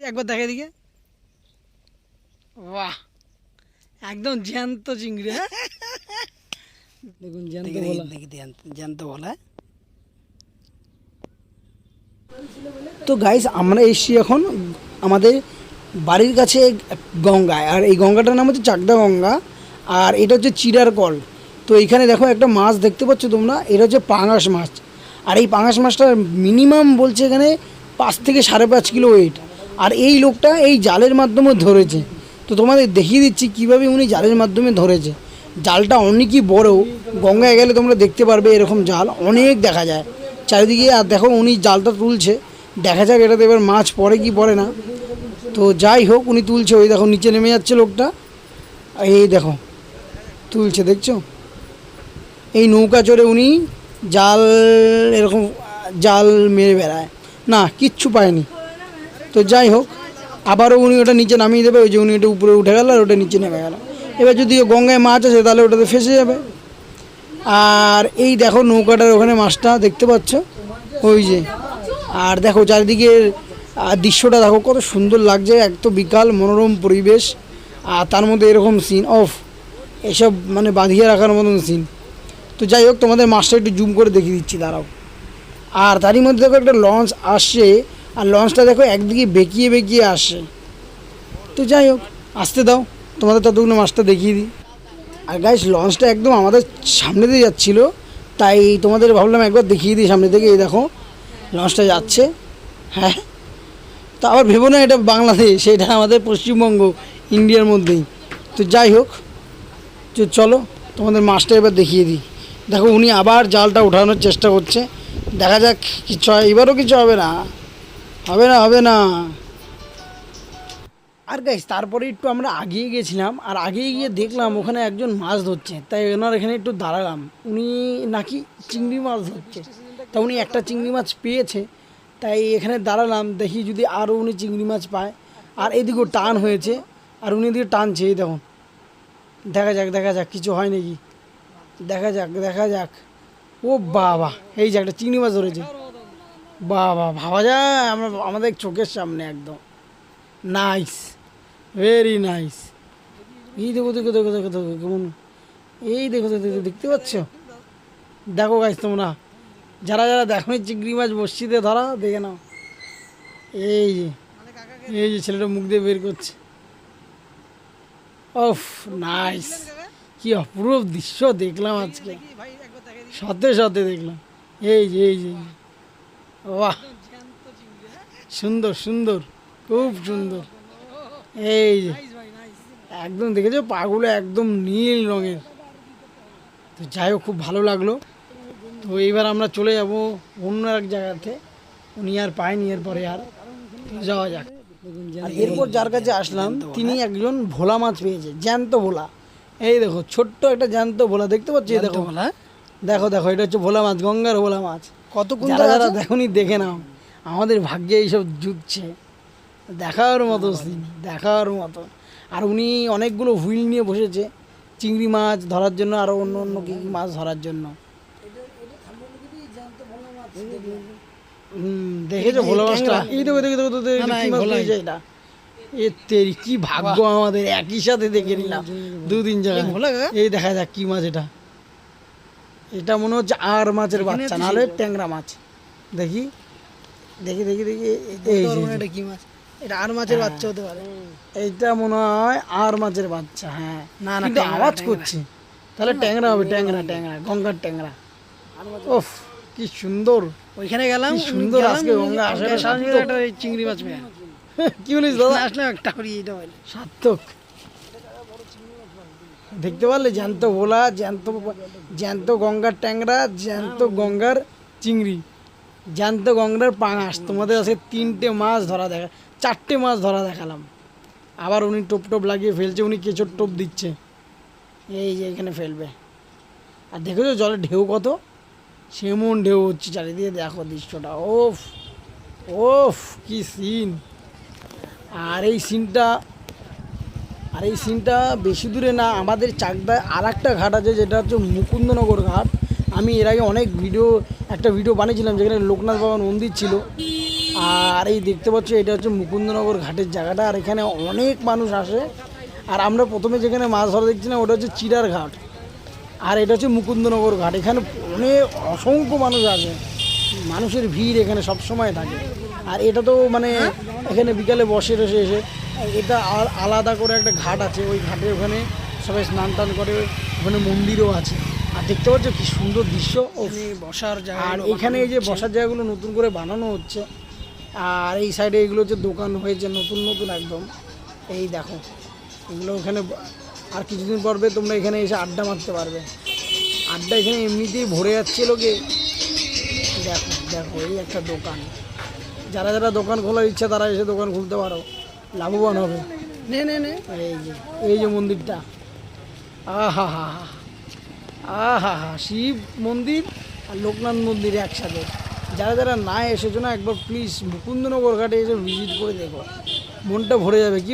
একবার দেখে দিকে। বাহ, একদম জ্যান্ত চিংড়ি। হ্যাঁ দেখুন জ্যান্ত ভোলা, জ্যান্ত ভোলা। তো গাইস আমরা এসছি এখন আমাদের বাড়ির কাছে গঙ্গায়, আর এই গঙ্গাটার নাম হচ্ছে চাকদা গঙ্গা, আর এটা হচ্ছে চিড়ার কল। তো এইখানে দেখো একটা মাছ দেখতে পাচ্ছ তোমরা, এটা হচ্ছে পাঙাশ মাছ। আর এই পাঙাশ মাছটা মিনিমাম বলছে এখানে 5 থেকে 5.5 কিলো ওয়েট। আর এই লোকটা এই জালের মাধ্যমে ধরেছে। তো তোমাদের দেখিয়ে দিচ্ছি কীভাবে উনি জালের মাধ্যমে ধরেছে। জালটা অনেকই বড়, গঙ্গায় গেলে তোমরা দেখতে পারবে এরকম জাল অনেক দেখা যায় চারিদিকে। আর দেখো উনি জালটা তুলছে, দেখা যাক এটাতে এবার মাছ পড়ে কি পড়ে না। তো যাই হোক উনি তুলছে, ওই দেখো নিচে নেমে যাচ্ছে লোকটা, এই দেখো তুলছে, দেখছো? এই নৌকা চড়ে উনি জাল এরকম জাল মেরে বেড়ায়, না কিচ্ছু পায়নি। তো যাই হোক আবারও উনি ওটা নিচে নামিয়ে দেবে, ওই যে উনি ওটা উপরে উঠে গেল আর ওটা নিচে নেমে গেল। এবার যদি গঙ্গায় মাছ আছে তাহলে ওটাতে ফেসে যাবে। আর এই দেখো নৌকাটার ওখানে মাছটা দেখতে পাচ্ছ, ওই যে। আর দেখো চারিদিকে দৃশ্যটা দেখো কত সুন্দর লাগছে, এক তো বিকাল মনোরম পরিবেশ, আর তার মধ্যে এরকম সিন অফ, এসব মানে বাঁধিয়ে রাখার মতন সিন। তো যাই হোক তোমাদের মাছটা একটু জুম করে দেখিয়ে দিচ্ছি, দাঁড়াও। আর তারই মধ্যে দেখো একটা লঞ্চ আসছে, আর লঞ্চটা দেখো একদিকে বেঁকিয়ে বেঁকিয়ে আসে। তো যাই হোক আসতে দাও, তোমাদের ততগুলো মাছটা দেখিয়ে দিই। আর গাইস লঞ্চটা একদম আমাদের সামনে দিয়ে যাচ্ছিল, তাই তোমাদের ভাবলাম একবার দেখিয়ে দিই সামনে থেকে। এই দেখো লঞ্চটা যাচ্ছে, হ্যাঁ। তো আবার ভেবো না এটা বাংলাদেশ, এটা আমাদের পশ্চিমবঙ্গ, ইন্ডিয়ার মধ্যেই। তো যাই হোক চলো তোমাদের মাছটা এবার দেখিয়ে দিই। দেখো উনি আবার জালটা ওঠানোর চেষ্টা করছে, দেখা যাক কিছু হয়। এবারও কিছু হবে না, হবে না, হবে না। আর গাইস তারপরে একটু আমরা আগিয়ে গেছিলাম, আর আগিয়ে গিয়ে দেখলাম ওখানে একজন মাছ ধরছে, তাই ওনার এখানে একটু দাঁড়ালাম। উনি নাকি চিংড়ি মাছ ধরছে, তা উনি একটা চিংড়ি মাছ পেয়েছে, তাই এখানে দাঁড়ালাম দেখি যদি আরও উনি চিংড়ি মাছ পায়। আর এদিকেও টান হয়েছে, আর উনি এদিকে টানছে, এই দেখুন। দেখা যাক দেখা যাক কিছু হয় নাকি, দেখা যাক দেখা যাক। ও বাবা, এই যে একটা চিংড়ি মাছ ধরেছে, বাবা ভাবা যায় আমরা আমাদের চোখের সামনে একদম। Nice, very nice. এই দেখো দেখো দেখো দেখো দেখো কেমন, এই দেখো দেখো দেখতে পাচ্ছ? দেখো গাইস তোমরা যারা যারা দেখো চিংড়ি মাছ বড়শিতে ধরা, দেখে নাও। এই যে এই যে ছেলেটা মুখ দিয়ে বের করছে, ওফ নাইস, কি অপূর্ব দৃশ্য দেখলাম আজকে, সাথে সাথে দেখলাম। এই যে এই যে বাহ, সুন্দর সুন্দর, খুব সুন্দর। এই যে একদম দেখেছো পাগুলো একদম নীল রঙের। তো যাই হোক খুব ভালো লাগলো। তো এইবার আমরা চলে যাব অন্য এক জায়গাতে, উনি আর পায়নি এরপরে, আর যাওয়া যাক। আর এরপর যার কাছে আসলাম তিনি একজন ভোলা মাছ পেয়েছে, জ্যান্ত ভোলা। এই দেখো ছোট্ট একটা জ্যান্ত ভোলা দেখতে পাচ্ছি, দেখো ভোলা, দেখো দেখো এটা হচ্ছে ভোলা মাছ, গঙ্গার ভোলা মাছ। কত যারা যারা দেখুনি দেখে নাও, আমাদের ভাগ্যে এইসব জুটছে, দেখার মতো সিন, দেখার মতো। আর উনি অনেকগুলো হুইল নিয়ে বসেছে চিংড়ি মাছ ধরার জন্য, আরও অন্য অন্য কী কী মাছ ধরার জন্য। দেখেছো ভোলা মাছটা? এই দেখো দেখো দেখো এটা, এর তেরি কি ভাগ্য আমাদের, একই সাথে দেখে নিলাম 2-3 জায়গায়। এই দেখা যাক কি মাছ এটা, এটা মনে হচ্ছে আর মাছের বাচ্চা, নাহলে ট্যাংরা মাছ। দেখি দেখি দেখি দেখি, এটা কি মাছ? এটা আর মাছের বাচ্চা হতে পারে, এইটা মনে হয় আর মাছের বাচ্চা। হ্যাঁ না না, আওয়াজ করছে, তাহলে ট্যাংরা হবে, ট্যাংরা ট্যাংরা, গঙ্গার ট্যাংরা। ওফ কি সুন্দর, ওইখানে গেলাম, সুন্দর আজকে গঙ্গা আসলে একটা চিংড়ি মাছ পেয়ে। কি বলিস দাদা? আসলাম একটা করি, এইটা সার্থক। দেখতে পারলে জ্যান্ত ভোলা, জ্যান্ত জ্যান্ত গঙ্গার ট্যাংরা, জ্যান্ত গঙ্গার চিংড়ি, জ্যান্ত গঙ্গার পাঙাশ। তোমাদের আজকে 3টে মাছ ধরা দেখা, 4টে মাছ ধরা দেখালাম। আবার উনি টোপ টোপ লাগিয়ে ফেলছে, উনি কেঁচোর টোপ দিচ্ছে, এই যে এখানে ফেলবে। আর দেখেছো জলের ঢেউ কত, সেমন ঢেউ হচ্ছে চারিদিকে, দেখো দৃশ্যটা, ওফ ওফ কি সিন। আর এই সিনটা বেশি দূরে না, আমাদের চাকদায় আর একটা ঘাট আছে, যেটা হচ্ছে মুকুন্দনগর ঘাট। আমি এর আগে অনেক একটা ভিডিও বানিয়েছিলাম যেখানে লোকনাথ বাবার মন্দির ছিল, আর এই দেখতে পাচ্ছ এটা হচ্ছে মুকুন্দনগর ঘাটের জায়গাটা, আর এখানে অনেক মানুষ আসে। আর আমরা প্রথমে যেখানে মাছ ধরা দেখছি না, ওটা হচ্ছে চিড়ার ঘাট, আর এটা হচ্ছে মুকুন্দনগর ঘাট। এখানে অনেক অসংখ্য মানুষ আসে, মানুষের ভিড় এখানে সব সময় থাকে। আর এটা তো মানে এখানে বিকালে বসে টসে এসে, এটা আর আলাদা করে একটা ঘাট আছে, ওই ঘাটে ওখানে সবাই স্নান টান করে, ওখানে মন্দিরও আছে। আর দেখতে পাচ্ছ কি সুন্দর দৃশ্য বসার জায়গা। আর এখানে এই যে বসার জায়গাগুলো নতুন করে বানানো হচ্ছে, আর এই সাইডে এগুলো হচ্ছে দোকান হয়েছে নতুন নতুন একদম। এই দেখো এগুলো ওখানে, আর কিছুদিন পরবে তোমরা এখানে এসে আড্ডা মারতে পারবে। আড্ডা এখানে এমনিতেই ভরে যাচ্ছে লোকে। দেখো দেখো এই একটা দোকান, যারা যারা দোকান খোলার ইচ্ছা তারা এসে দোকান খুলতে পারো, লাভবান হবে। নে নে নে এই যে মন্দিরটা, আহা হা হা, আহা হা, শিব মন্দির আর লোকনাথ মন্দির একসাথে। যারা যারা না এসেছো না, একবার প্লিজ মুকুন্দনগর ঘাটে এসে ভিজিট করে দেখো, মনটা ভরে যাবে। কি